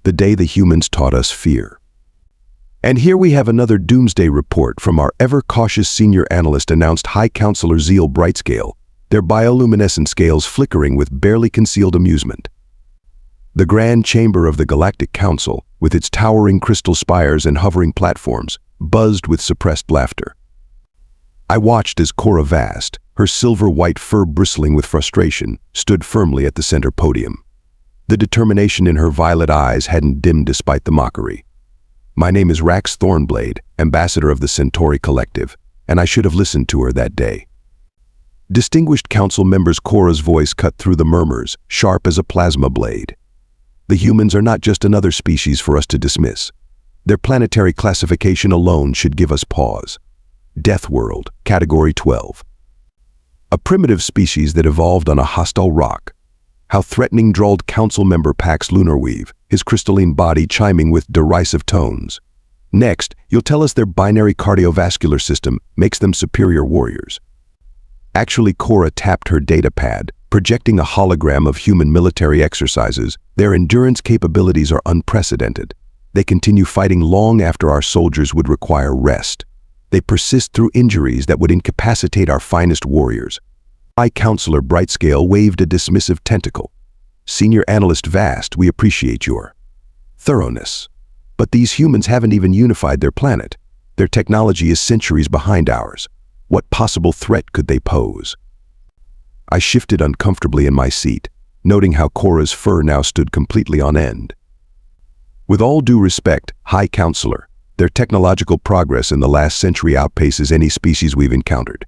the day the humans taught us fear. And here we have another doomsday report from our ever-cautious senior analyst announced High Counselor Zeal Brightscale, their bioluminescent scales flickering with barely concealed amusement. The grand chamber of the Galactic Council, with its towering crystal spires and hovering platforms, buzzed with suppressed laughter. I watched as Cora Vast, her silver-white fur bristling with frustration, stood firmly at the center podium. The determination in her violet eyes hadn't dimmed despite the mockery. My name is Rax Thornblade, Ambassador of the Centauri Collective, and I should have listened to her that day. Distinguished council members, Cora's voice cut through the murmurs, sharp as a plasma blade. The humans are not just another species for us to dismiss. Their planetary classification alone should give us pause. Deathworld, Category 12. A primitive species that evolved on a hostile rock. How threatening, drawled council member Pax Lunarweave, his crystalline body chiming with derisive tones. Next, you'll tell us their binary cardiovascular system makes them superior warriors. Actually, Cora tapped her data pad, projecting a hologram of human military exercises. Their endurance capabilities are unprecedented. They continue fighting long after our soldiers would require rest. They persist through injuries that would incapacitate our finest warriors. High Counselor Brightscale waved a dismissive tentacle. Senior Analyst Vast, we appreciate your thoroughness. But these humans haven't even unified their planet. Their technology is centuries behind ours. What possible threat could they pose? I shifted uncomfortably in my seat, noting how Cora's fur now stood completely on end. With all due respect, High Counselor, their technological progress in the last century outpaces any species we've encountered.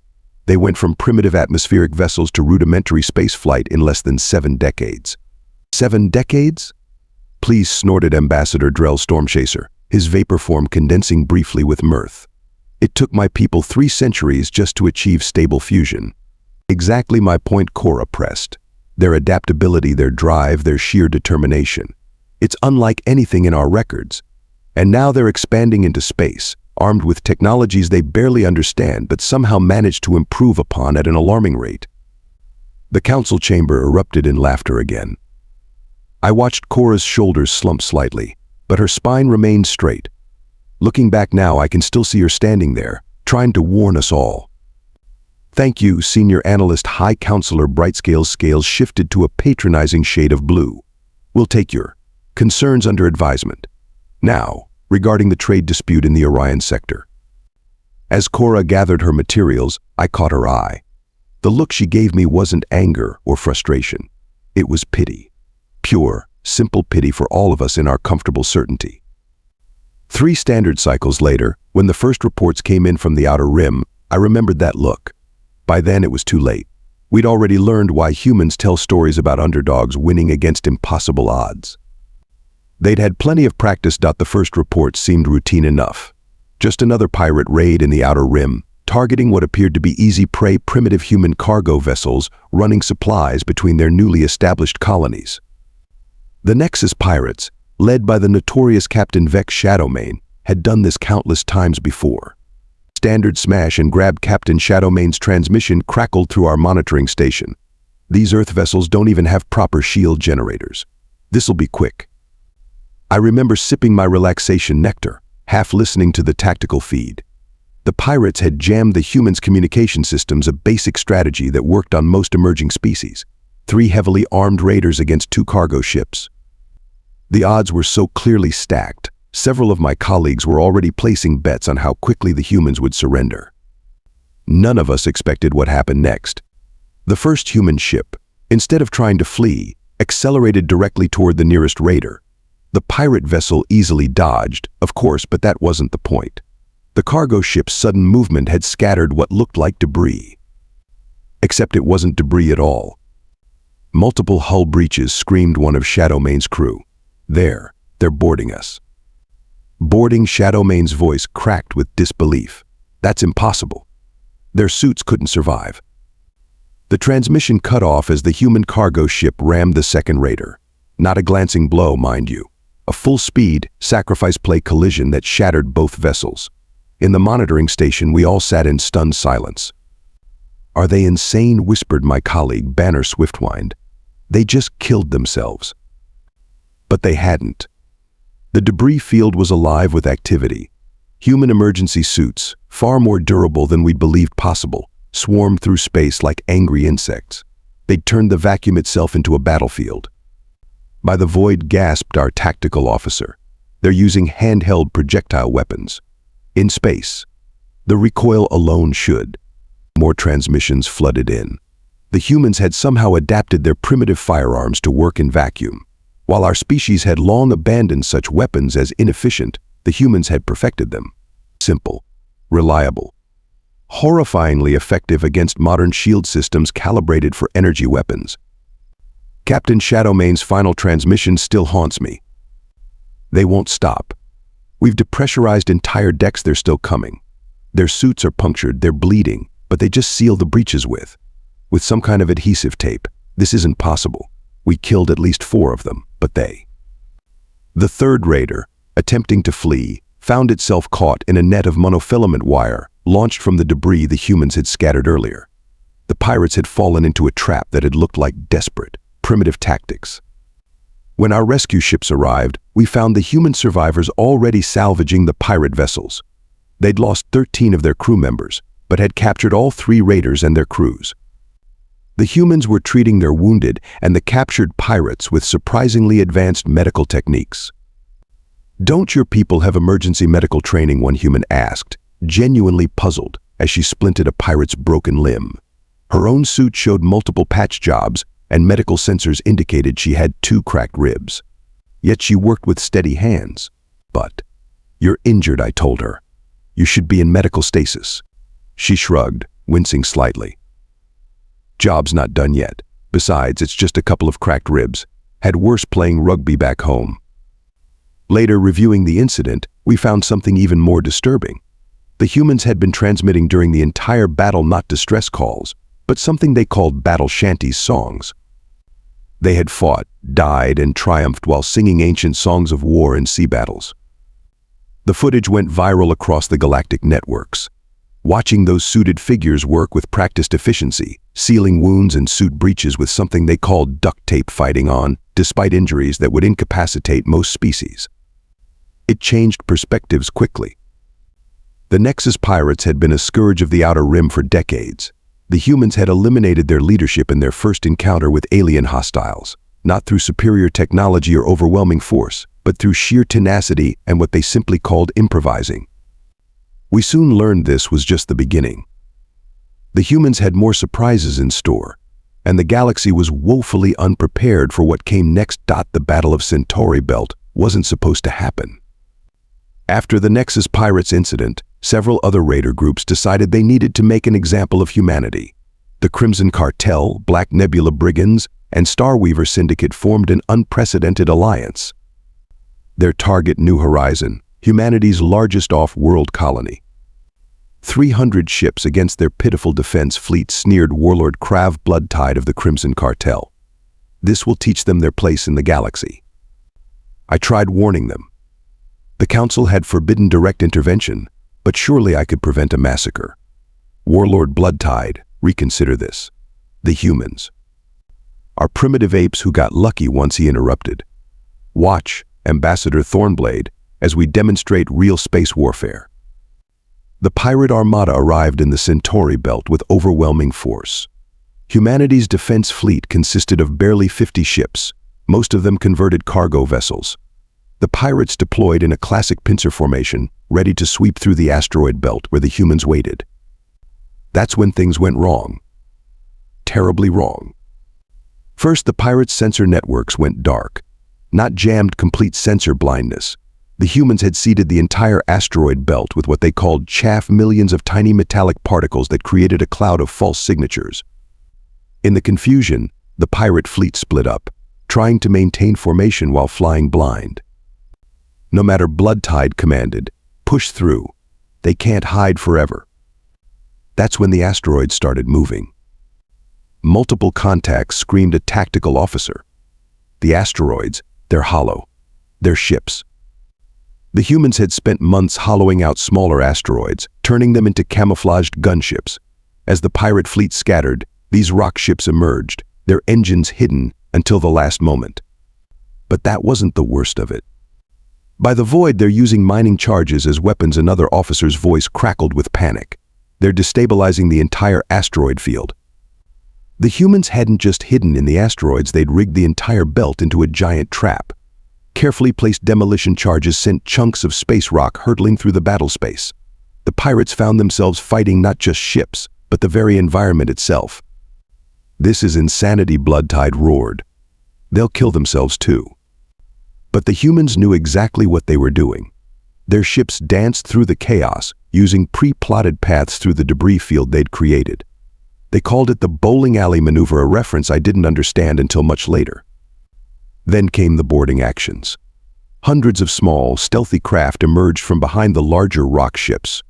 They went from primitive atmospheric vessels to rudimentary spaceflight in less than 7 decades. 7 decades? Please, snorted Ambassador Drell Stormchaser, his vapor form condensing briefly with mirth. It took my people 3 centuries just to achieve stable fusion. Exactly my point, Cora pressed. Their adaptability, their drive, their sheer determination. It's unlike anything in our records. And now they're expanding into space, armed with technologies they barely understand but somehow manage to improve upon at an alarming rate. The council chamber erupted in laughter again. I watched Cora's shoulders slump slightly, but her spine remained straight. Looking back now, I can still see her standing there, trying to warn us all. Thank you, Senior Analyst High Counselor Brightscale's scales shifted to a patronizing shade of blue. We'll take your concerns under advisement. Now, regarding the trade dispute in the Orion sector. As Cora gathered her materials, I caught her eye. The look she gave me wasn't anger or frustration. It was pity. Pure, simple pity for all of us in our comfortable certainty. 3 standard cycles later, when the first reports came in from the Outer Rim, I remembered that look. By then it was too late. We'd already learned why humans tell stories about underdogs winning against impossible odds. They'd had plenty of practice. The first reports seemed routine enough. Just another pirate raid in the Outer Rim, targeting what appeared to be easy prey, primitive human cargo vessels running supplies between their newly established colonies. The Nexus Pirates, led by the notorious Captain Vex Shadowmane, had done this countless times before. Standard smash and grab Captain Shadowmane's transmission crackled through our monitoring station. These Earth vessels don't even have proper shield generators. This'll be quick. I remember sipping my relaxation nectar, half listening to the tactical feed. The pirates had jammed the humans' communication systems, a basic strategy that worked on most emerging species. 3 heavily armed raiders against 2 cargo ships. The odds were so clearly stacked, several of my colleagues were already placing bets on how quickly the humans would surrender. None of us expected what happened next. The first human ship, instead of trying to flee, accelerated directly toward the nearest raider. The pirate vessel easily dodged, of course, but that wasn't the point. The cargo ship's sudden movement had scattered what looked like debris. Except it wasn't debris at all. Multiple hull breaches, screamed one of Shadowmane's crew. They're boarding us. Boarding? Shadowmane's voice cracked with disbelief. That's impossible. Their suits couldn't survive. The transmission cut off as the human cargo ship rammed the second raider. Not a glancing blow, mind you. A full-speed, sacrifice play collision that shattered both vessels. In the monitoring station, we all sat in stunned silence. Are they insane? Whispered my colleague, Banner Swiftwind. They just killed themselves. But they hadn't. The debris field was alive with activity. Human emergency suits, far more durable than we'd believed possible, swarmed through space like angry insects. They'd turned the vacuum itself into a battlefield. By the void gasped our tactical officer. They're using handheld projectile weapons. In space. The recoil alone should. More transmissions flooded in. The humans had somehow adapted their primitive firearms to work in vacuum. While our species had long abandoned such weapons as inefficient, the humans had perfected them. Simple, reliable, horrifyingly effective against modern shield systems calibrated for energy weapons. Captain Shadowmane's final transmission still haunts me. They won't stop. We've depressurized entire decks, they're still coming. Their suits are punctured, they're bleeding, but they just seal the breaches with some kind of adhesive tape. This isn't possible. We killed at least 4 of them, but they. The third raider, attempting to flee, found itself caught in a net of monofilament wire launched from the debris the humans had scattered earlier. The pirates had fallen into a trap that had looked like desperate, primitive tactics. When our rescue ships arrived, we found the human survivors already salvaging the pirate vessels. They'd lost 13 of their crew members, but had captured all 3 raiders and their crews. The humans were treating their wounded and the captured pirates with surprisingly advanced medical techniques. "Don't your people have emergency medical training?" one human asked, genuinely puzzled as she splinted a pirate's broken limb. Her own suit showed multiple patch jobs, and medical sensors indicated she had 2 cracked ribs. Yet she worked with steady hands. "But you're injured," I told her. "You should be in medical stasis." She shrugged, wincing slightly. "Job's not done yet. Besides, it's just a couple of cracked ribs. Had worse playing rugby back home." Later, reviewing the incident, we found something even more disturbing. The humans had been transmitting during the entire battle not distress calls, but something they called battle shanties songs. They had fought, died, and triumphed while singing ancient songs of war in sea battles. The footage went viral across the galactic networks. Watching those suited figures work with practiced efficiency, sealing wounds and suit breaches with something they called duct tape fighting on, despite injuries that would incapacitate most species. It changed perspectives quickly. The Nexus Pirates had been a scourge of the Outer Rim for decades. The humans had eliminated their leadership in their first encounter with alien hostiles, not through superior technology or overwhelming force, but through sheer tenacity and what they simply called improvising. We soon learned this was just the beginning. The humans had more surprises in store, and the galaxy was woefully unprepared for what came next. The Battle of Centauri Belt wasn't supposed to happen. After the Nexus Pirates incident, several other raider groups decided they needed to make an example of humanity. The Crimson Cartel, Black Nebula Brigands, and Starweaver Syndicate formed an unprecedented alliance. Their target, New Horizon, humanity's largest off-world colony. 300 ships against their pitiful defense fleet sneered Warlord Krav Bloodtide of the Crimson Cartel. This will teach them their place in the galaxy. I tried warning them. The Council had forbidden direct intervention, but surely I could prevent a massacre. Warlord Bloodtide, reconsider this. The humans. Our primitive apes who got lucky once he interrupted. Watch, Ambassador Thornblade, as we demonstrate real space warfare. The pirate armada arrived in the Centauri Belt with overwhelming force. Humanity's defense fleet consisted of barely 50 ships, most of them converted cargo vessels. The pirates deployed in a classic pincer formation, ready to sweep through the asteroid belt where the humans waited. That's when things went wrong. Terribly wrong. First, the pirates' sensor networks went dark. Not jammed complete sensor blindness. The humans had seeded the entire asteroid belt with what they called chaff, millions of tiny metallic particles that created a cloud of false signatures. In the confusion, the pirate fleet split up, trying to maintain formation while flying blind. No matter Bloodtide commanded, push through. They can't hide forever. That's when the asteroid started moving. Multiple contacts screamed a tactical officer. The asteroids, they're hollow. They're ships. The humans had spent months hollowing out smaller asteroids, turning them into camouflaged gunships. As the pirate fleet scattered, these rock ships emerged, their engines hidden until the last moment. But that wasn't the worst of it. By the void, they're using mining charges as weapons. Another officer's voice crackled with panic. They're destabilizing the entire asteroid field. The humans hadn't just hidden in the asteroids, they'd rigged the entire belt into a giant trap. Carefully placed demolition charges sent chunks of space rock hurtling through the battle space. The pirates found themselves fighting not just ships, but the very environment itself. "This is insanity," Bloodtide roared. "They'll kill themselves too." But the humans knew exactly what they were doing. Their ships danced through the chaos, using pre-plotted paths through the debris field they'd created. They called it the bowling alley maneuver, a reference I didn't understand until much later. Then came the boarding actions. Hundreds of small, stealthy craft emerged from behind the larger rock ships.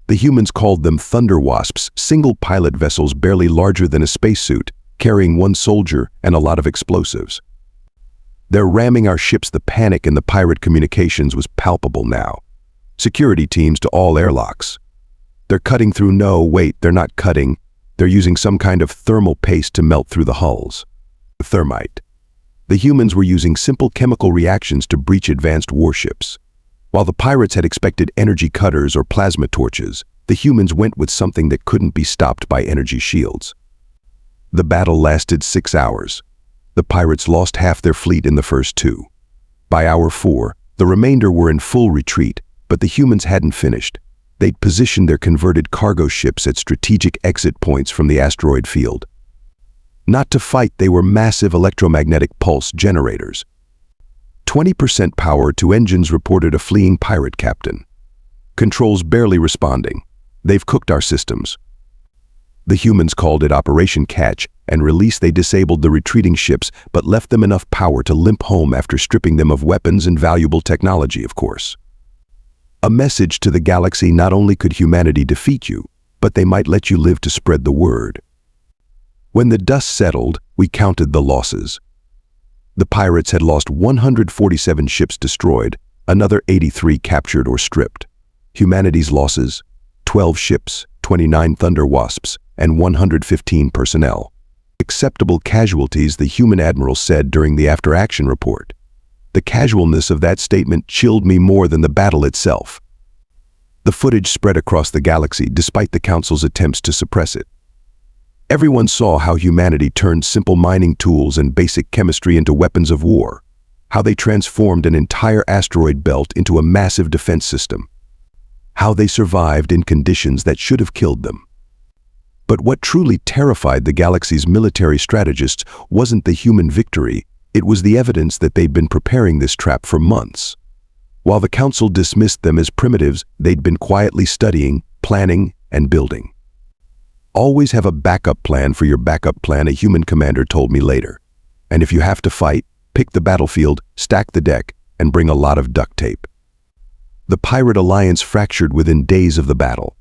The humans called them Thunder Wasps, single-pilot vessels barely larger than a spacesuit, carrying one soldier and a lot of explosives. "They're ramming our ships." The panic in the pirate communications was palpable now. "Security teams to all airlocks." "They're cutting through." "No, wait, they're not cutting. They're using some kind of thermal paste to melt through the hulls." Thermite. The humans were using simple chemical reactions to breach advanced warships. While the pirates had expected energy cutters or plasma torches, the humans went with something that couldn't be stopped by energy shields. The battle lasted 6 hours. The pirates lost half their fleet in the first 2. By hour 4, the remainder were in full retreat, but the humans hadn't finished. They'd positioned their converted cargo ships at strategic exit points from the asteroid field. Not to fight, they were massive electromagnetic pulse generators. 20% power to engines, reported a fleeing pirate captain. "Controls barely responding. They've cooked our systems." The humans called it Operation Catch and Release. They disabled the retreating ships, but left them enough power to limp home after stripping them of weapons and valuable technology, of course. A message to the galaxy: not only could humanity defeat you, but they might let you live to spread the word. When the dust settled, we counted the losses. The pirates had lost 147 ships destroyed, another 83 captured or stripped. Humanity's losses: 12 ships, 29 Thunder Wasps, and 115 personnel. Acceptable casualties, the human admiral said during the after-action report. The casualness of that statement chilled me more than the battle itself. The footage spread across the galaxy despite the Council's attempts to suppress it. Everyone saw how humanity turned simple mining tools and basic chemistry into weapons of war, how they transformed an entire asteroid belt into a massive defense system, how they survived in conditions that should have killed them. But what truly terrified the galaxy's military strategists wasn't the human victory, it was the evidence that they'd been preparing this trap for months. While the Council dismissed them as primitives, they'd been quietly studying, planning, and building. "Always have a backup plan for your backup plan," a human commander told me later. "And if you have to fight, pick the battlefield, stack the deck, and bring a lot of duct tape." The pirate alliance fractured within days of the battle.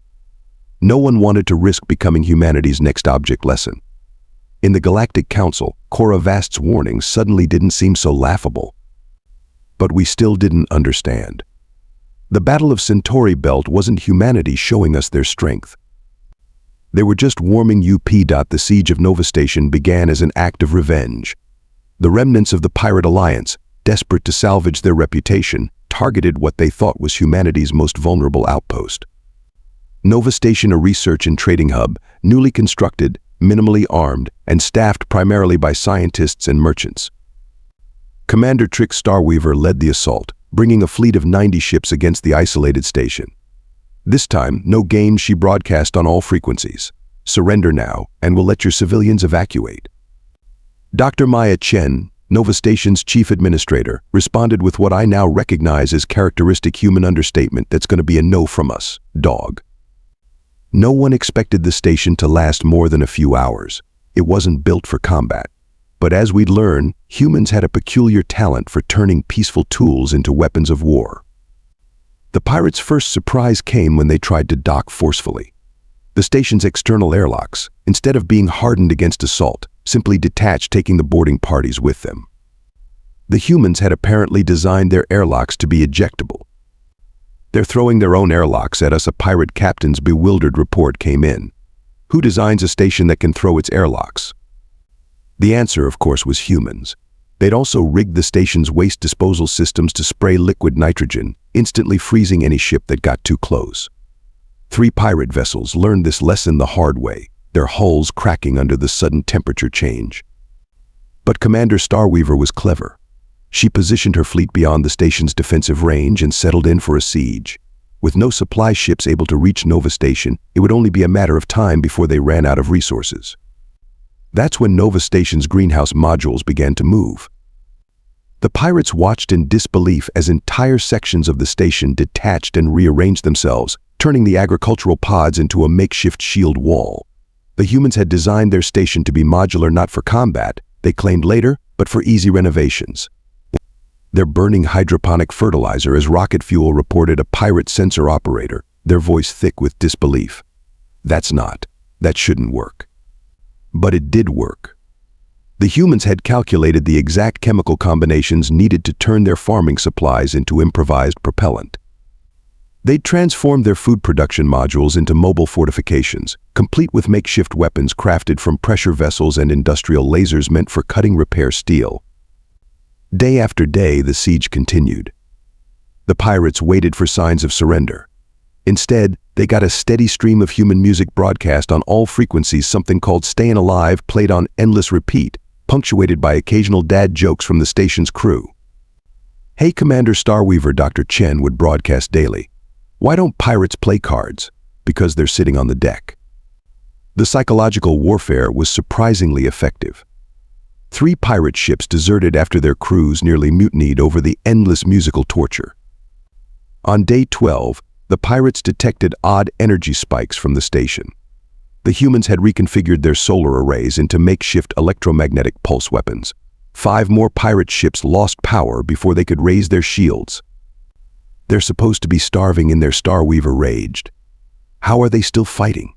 No one wanted to risk becoming humanity's next object lesson. In the Galactic Council, Cora Vast's warnings suddenly didn't seem so laughable. But we still didn't understand. The Battle of Centauri Belt wasn't humanity showing us their strength. They were just warming up. The siege of Nova Station began as an act of revenge. The remnants of the pirate alliance, desperate to salvage their reputation, targeted what they thought was humanity's most vulnerable outpost. Nova Station, a research and trading hub, newly constructed, minimally armed, and staffed primarily by scientists and merchants. Commander Trix Starweaver led the assault, bringing a fleet of 90 ships against the isolated station. This time, no games, she broadcast on all frequencies. "Surrender now, and we'll let your civilians evacuate." Dr. Maya Chen, Nova Station's chief administrator, responded with what I now recognize as characteristic human understatement: "That's going to be a no from us, dog." No one expected the station to last more than a few hours. It wasn't built for combat. But as we'd learn, humans had a peculiar talent for turning peaceful tools into weapons of war. The pirates' first surprise came when they tried to dock forcefully. The station's external airlocks, instead of being hardened against assault, simply detached, taking the boarding parties with them. The humans had apparently designed their airlocks to be ejectable. "They're throwing their own airlocks at us," a pirate captain's bewildered report came in. "Who designs a station that can throw its airlocks?" The answer, of course, was humans. They'd also rigged the station's waste disposal systems to spray liquid nitrogen, instantly freezing any ship that got too close. 3 pirate vessels learned this lesson the hard way, their hulls cracking under the sudden temperature change. But Commander Starweaver was clever. She positioned her fleet beyond the station's defensive range and settled in for a siege. With no supply ships able to reach Nova Station, it would only be a matter of time before they ran out of resources. That's when Nova Station's greenhouse modules began to move. The pirates watched in disbelief as entire sections of the station detached and rearranged themselves, turning the agricultural pods into a makeshift shield wall. The humans had designed their station to be modular not for combat, they claimed later, but for easy renovations. They're burning hydroponic fertilizer as rocket fuel, reported a pirate sensor operator, their voice thick with disbelief. That shouldn't work. But it did work. The humans had calculated the exact chemical combinations needed to turn their farming supplies into improvised propellant. They'd transformed their food production modules into mobile fortifications, complete with makeshift weapons crafted from pressure vessels and industrial lasers meant for cutting repair steel. Day after day, the siege continued. The pirates waited for signs of surrender. Instead, they got a steady stream of human music broadcast on all frequencies, something called Stayin' Alive, played on endless repeat, punctuated by occasional dad jokes from the station's crew. "Hey Commander Starweaver," Dr. Chen would broadcast daily. "Why don't pirates play cards? Because they're sitting on the deck." The psychological warfare was surprisingly effective. 3 pirate ships deserted after their crews nearly mutinied over the endless musical torture. On day 12, the pirates detected odd energy spikes from the station. The humans had reconfigured their solar arrays into makeshift electromagnetic pulse weapons. 5 more pirate ships lost power before they could raise their shields. "They're supposed to be starving in there," Starweaver raged. "How are they still fighting?"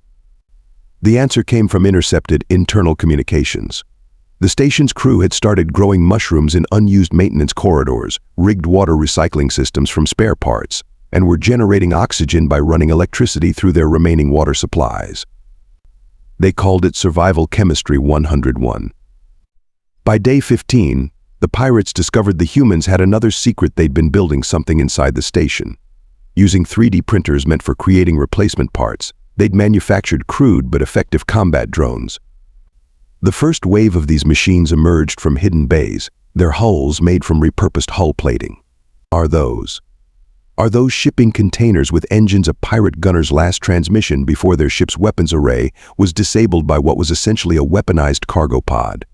The answer came from intercepted internal communications. The station's crew had started growing mushrooms in unused maintenance corridors, rigged water recycling systems from spare parts, and were generating oxygen by running electricity through their remaining water supplies. They called it Survival Chemistry 101. By day 15, the pirates discovered the humans had another secret. They'd been building something inside the station. Using 3D printers meant for creating replacement parts, they'd manufactured crude but effective combat drones. The first wave of these machines emerged from hidden bays, their hulls made from repurposed hull plating. Are those shipping containers with engines a pirate gunner's last transmission before their ship's weapons array was disabled by what was essentially a weaponized cargo pod.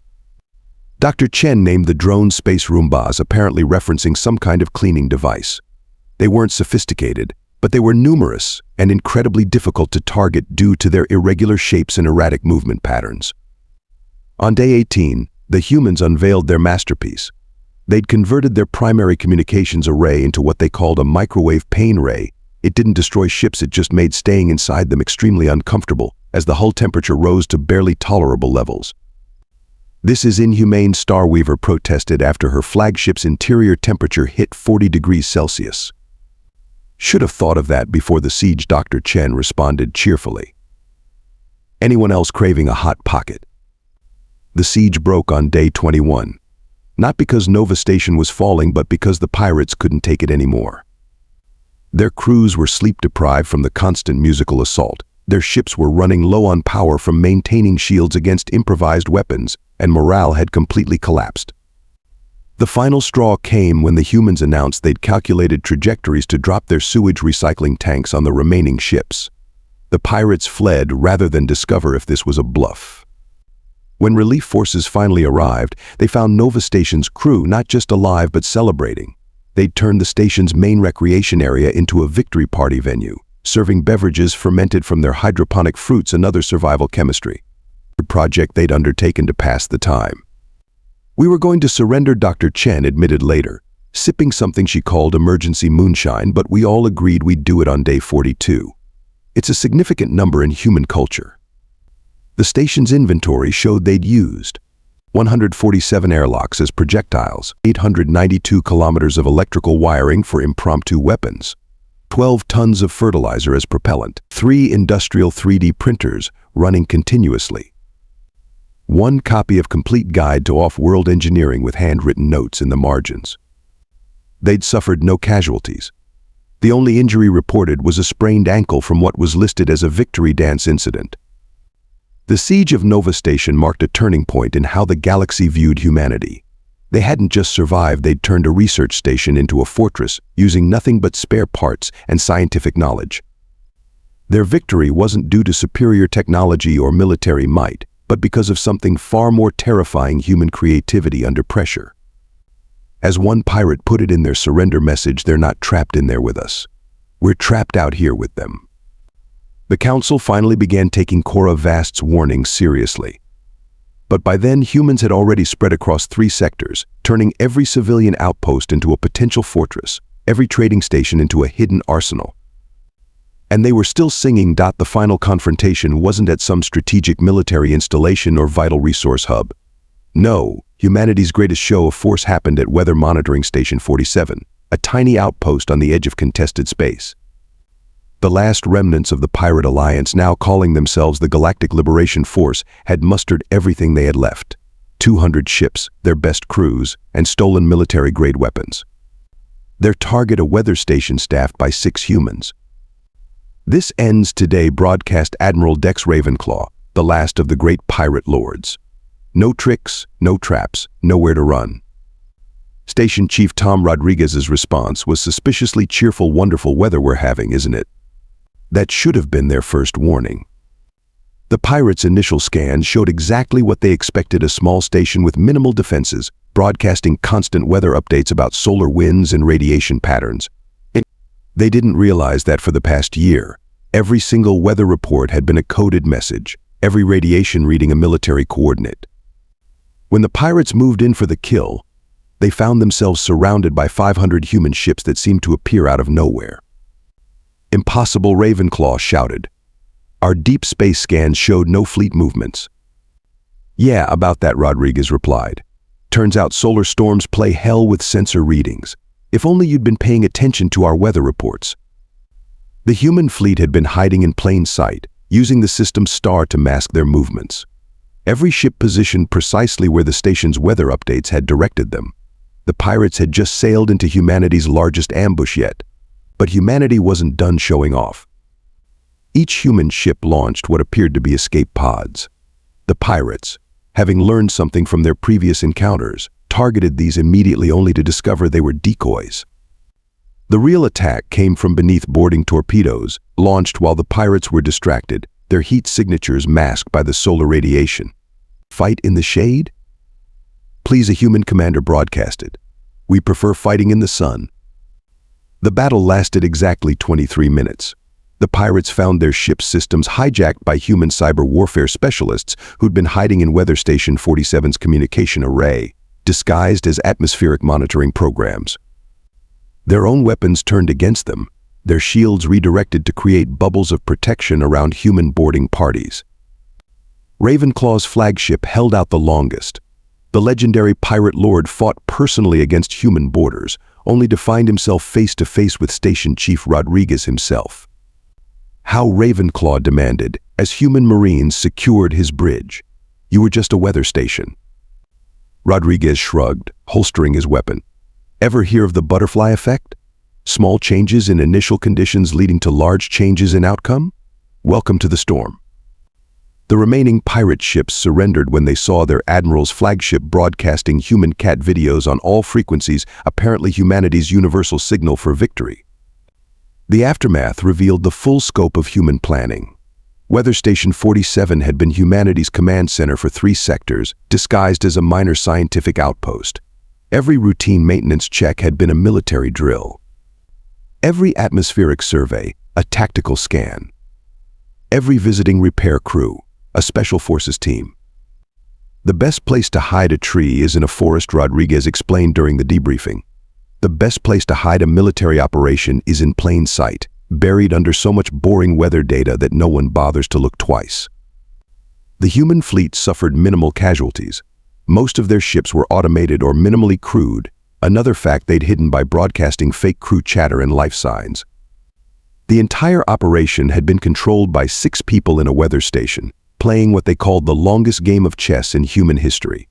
Dr. Chen named the drone space Roombas, apparently referencing some kind of cleaning device. They weren't sophisticated, but they were numerous and incredibly difficult to target due to their irregular shapes and erratic movement patterns. On day 18, the humans unveiled their masterpiece. They'd converted their primary communications array into what they called a microwave pain ray. It didn't destroy ships, it just made staying inside them extremely uncomfortable as the hull temperature rose to barely tolerable levels. "This is inhumane," Starweaver protested after her flagship's interior temperature hit 40 degrees Celsius. "Should have thought of that before the siege," Dr. Chen responded cheerfully. Anyone else craving a hot pocket? The siege broke on day 21. Not because Nova Station was falling, but because the pirates couldn't take it anymore. Their crews were sleep-deprived from the constant musical assault. Their ships were running low on power from maintaining shields against improvised weapons, and morale had completely collapsed. The final straw came when the humans announced they'd calculated trajectories to drop their sewage recycling tanks on the remaining ships. The pirates fled rather than discover if this was a bluff. When relief forces finally arrived, they found Nova Station's crew not just alive but celebrating. They'd turned the station's main recreation area into a victory party venue, serving beverages fermented from their hydroponic fruits and other survival chemistry. The project they'd undertaken to pass the time. "We were going to surrender," Dr. Chen admitted later, sipping something she called emergency moonshine, "but we all agreed we'd do it on day 42. It's a significant number in human culture." The station's inventory showed they'd used 147 airlocks as projectiles, 892 kilometers of electrical wiring for impromptu weapons, 12 tons of fertilizer as propellant, 3 industrial 3D printers running continuously. One copy of Complete Guide to Off-World Engineering with handwritten notes in the margins. They'd suffered no casualties. The only injury reported was a sprained ankle from what was listed as a victory dance incident. The siege of Nova Station marked a turning point in how the galaxy viewed humanity. They hadn't just survived, they'd turned a research station into a fortress, using nothing but spare parts and scientific knowledge. Their victory wasn't due to superior technology or military might, but because of something far more terrifying: human creativity under pressure. As one pirate put it in their surrender message, "They're not trapped in there with us. We're trapped out here with them." The Council finally began taking Cora Vast's warnings seriously. But by then, humans had already spread across 3 sectors, turning every civilian outpost into a potential fortress, every trading station into a hidden arsenal. And they were still singing. The final confrontation wasn't at some strategic military installation or vital resource hub. No, humanity's greatest show of force happened at Weather Monitoring Station 47, a tiny outpost on the edge of contested space. The last remnants of the pirate alliance, now calling themselves the Galactic Liberation Force, had mustered everything they had left: 200 ships, their best crews, and stolen military-grade weapons. Their target, a weather station staffed by 6 humans. "This ends today," broadcast Admiral Dex Ravenclaw, the last of the great pirate lords. "No tricks, no traps, nowhere to run." Station Chief Tom Rodriguez's response was suspiciously cheerful. "Wonderful weather we're having, isn't it?" That should have been their first warning. The pirates' initial scan showed exactly what they expected: a small station with minimal defenses, broadcasting constant weather updates about solar winds and radiation patterns. They didn't realize that for the past year, every single weather report had been a coded message, every radiation reading a military coordinate. When the pirates moved in for the kill, they found themselves surrounded by 500 human ships that seemed to appear out of nowhere. "Impossible," Ravenclaw shouted. "Our deep space scans showed no fleet movements." "Yeah, about that," Rodriguez replied. "Turns out solar storms play hell with sensor readings. If only you'd been paying attention to our weather reports." The human fleet had been hiding in plain sight, using the system's star to mask their movements. Every ship positioned precisely where the station's weather updates had directed them. The pirates had just sailed into humanity's largest ambush yet. But humanity wasn't done showing off. Each human ship launched what appeared to be escape pods. The pirates, having learned something from their previous encounters, targeted these immediately, only to discover they were decoys. The real attack came from beneath: boarding torpedoes, launched while the pirates were distracted, their heat signatures masked by the solar radiation. "Fight in the shade? Please," a human commander broadcasted. "We prefer fighting in the sun." The battle lasted exactly 23 minutes. The pirates found their ship's systems hijacked by human cyber warfare specialists who'd been hiding in Weather Station 47's communication array, disguised as atmospheric monitoring programs. Their own weapons turned against them, their shields redirected to create bubbles of protection around human boarding parties. Ravenclaw's flagship held out the longest. The legendary pirate lord fought personally against human boarders, only to find himself face to face with Station Chief Rodriguez himself. "How?" Ravenclaw demanded, as human marines secured his bridge. "You were just a weather station." Rodriguez shrugged, holstering his weapon. "Ever hear of the butterfly effect? Small changes in initial conditions leading to large changes in outcome? Welcome to the storm." The remaining pirate ships surrendered when they saw their admiral's flagship broadcasting human cat videos on all frequencies, apparently humanity's universal signal for victory. The aftermath revealed the full scope of human planning. Weather Station 47 had been humanity's command center for 3 sectors, disguised as a minor scientific outpost. Every routine maintenance check had been a military drill. Every atmospheric survey, a tactical scan. Every visiting repair crew, a special forces team. "The best place to hide a tree is in a forest," Rodriguez explained during the debriefing. "The best place to hide a military operation is in plain sight, buried under so much boring weather data that no one bothers to look twice." The human fleet suffered minimal casualties. Most of their ships were automated or minimally crewed, another fact they'd hidden by broadcasting fake crew chatter and life signs. The entire operation had been controlled by 6 people in a weather station, playing what they called the longest game of chess in human history.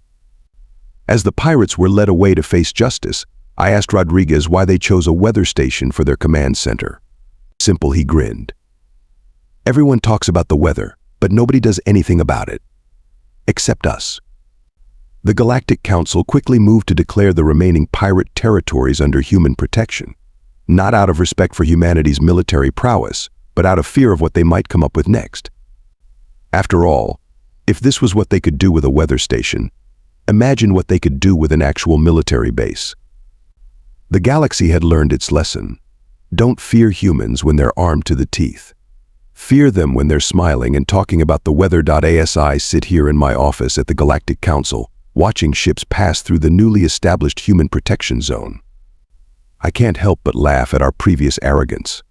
As the pirates were led away to face justice, I asked Rodriguez why they chose a weather station for their command center. Simple, he grinned. Everyone talks about the weather, but nobody does anything about it. Except us. The Galactic Council quickly moved to declare the remaining pirate territories under human protection, not out of respect for humanity's military prowess, but out of fear of what they might come up with next. After all, if this was what they could do with a weather station, imagine what they could do with an actual military base. The galaxy had learned its lesson. Don't fear humans when they're armed to the teeth. Fear them when they're smiling and talking about the weather. As I sit here in my office at the Galactic Council, watching ships pass through the newly established human protection zone, I can't help but laugh at our previous arrogance.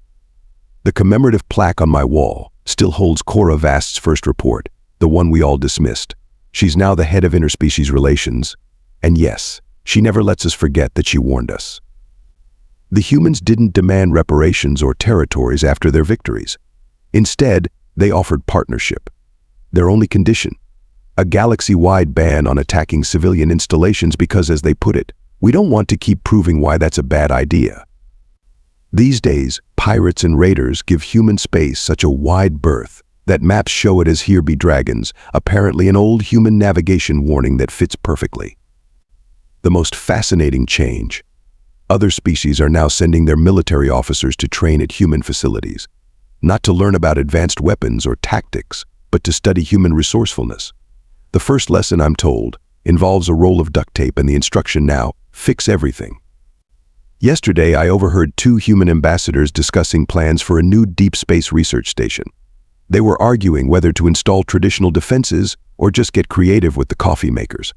The commemorative plaque on my wall still holds Cora Vast's first report, the one we all dismissed. She's now the head of interspecies relations, and yes, she never lets us forget that she warned us. The humans didn't demand reparations or territories after their victories. Instead, they offered partnership. Their only condition: a galaxy-wide ban on attacking civilian installations because, as they put it, we don't want to keep proving why that's a bad idea. These days, pirates and raiders give human space such a wide berth that maps show it as "Here be dragons," apparently an old human navigation warning that fits perfectly. The most fascinating change: other species are now sending their military officers to train at human facilities, not to learn about advanced weapons or tactics, but to study human resourcefulness. The first lesson, I'm told, involves a roll of duct tape and the instruction now: fix everything. Yesterday, I overheard two human ambassadors discussing plans for a new deep space research station. They were arguing whether to install traditional defenses or just get creative with the coffee makers.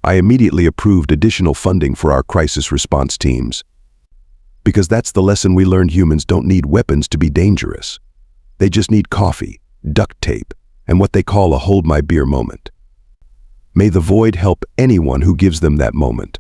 I immediately approved additional funding for our crisis response teams. Because that's the lesson we learned: humans don't need weapons to be dangerous. They just need coffee, duct tape, and what they call a hold my beer moment. May the void help anyone who gives them that moment.